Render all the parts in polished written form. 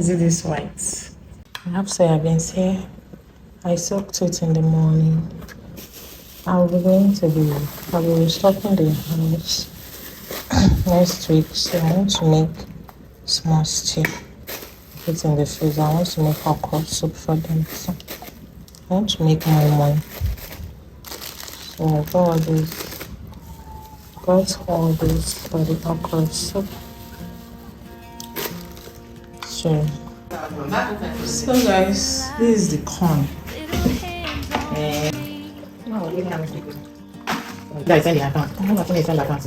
is it this white? I have soybeans here. I soaked it in the morning. I'll be restocking the house next week. So I want to make small stew. Put it in the freezer. I want to make okra soup for them. So I want to make more. So I got all this for the okra soup. So guys, this is the corn. Guys, send the account. I'm not going to send the account.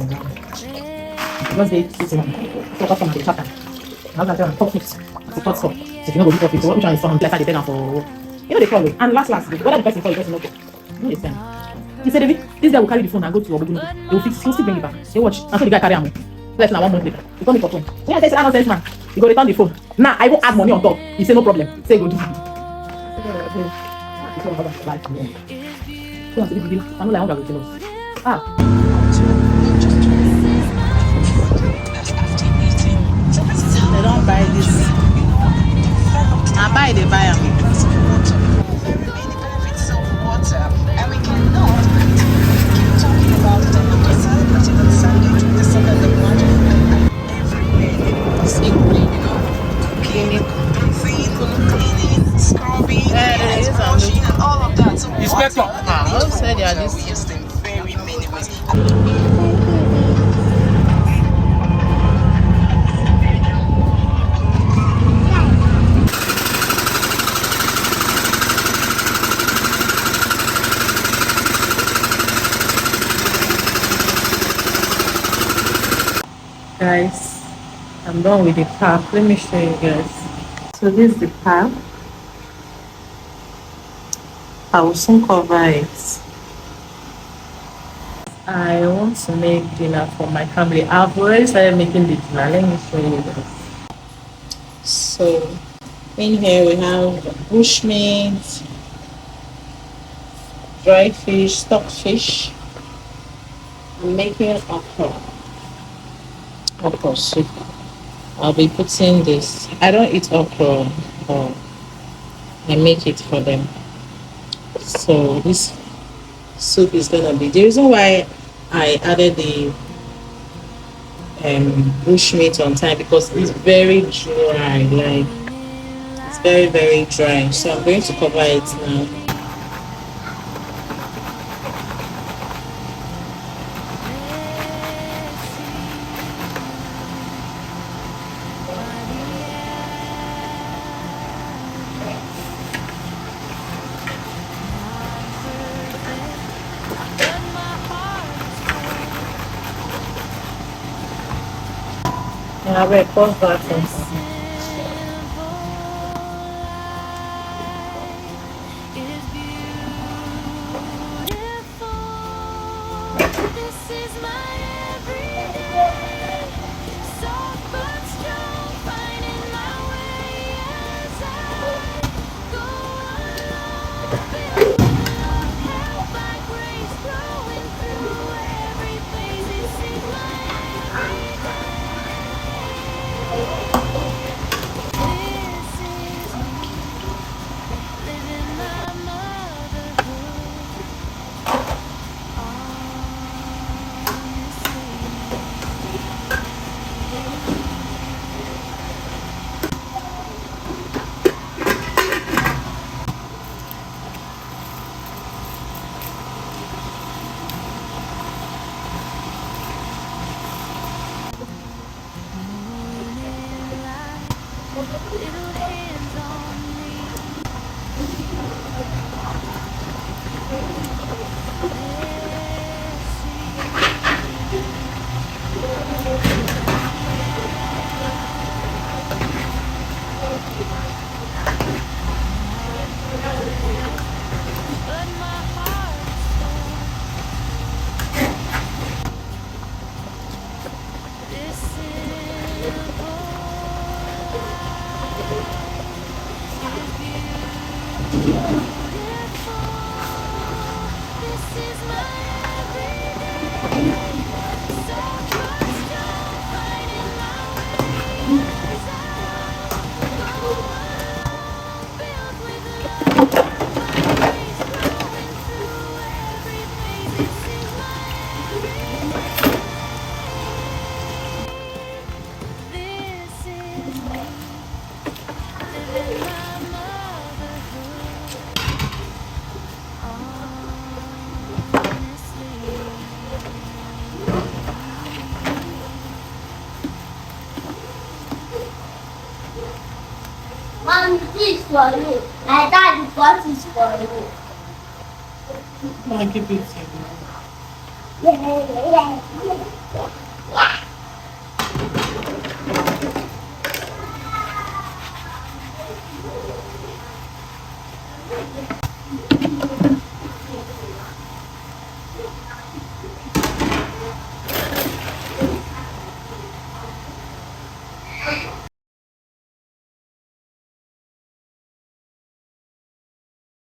Because they focus on the chapter. I'm not going to talk it. It's a pot store. So if you know go do profit, which one is for less they pay now for they call it. And last, whether the person call the person not go. No, they send. He said, this guy will carry the phone and go to Obugun. He'll still bring it back. Say, watch. And so the guy carry him. Less than 1 month later. He told me for 20. So I said, that nonsense man. He go return the phone. Now I won't add money on top. He said, no problem. Say, go do it. I'm not like they don't buy this. I buy, they buy them. And we cannot keep talking about it and not celebrating on Sunday, 22nd of March. Everywhere it's equally, cooking, cleaning, scrubbing, washing, and all of that. So what we use in very many ways. Guys, I'm done with the pack. Let me show you guys. So this is the pack. I will soon cover it. I want to make dinner for my family. I've already started making the dinner. Let me show you guys. So in here we have bushmeat, dry fish, stockfish. I'm making okra soup. I'll be putting this. I don't eat okra, but I make it for them. So this soup is gonna be the reason why I added the bush meat on time, because it's very dry. Like it's very, very dry. So I'm going to cover it now. And I will pause that first. for you. I thought the pot is for you. I give it to you.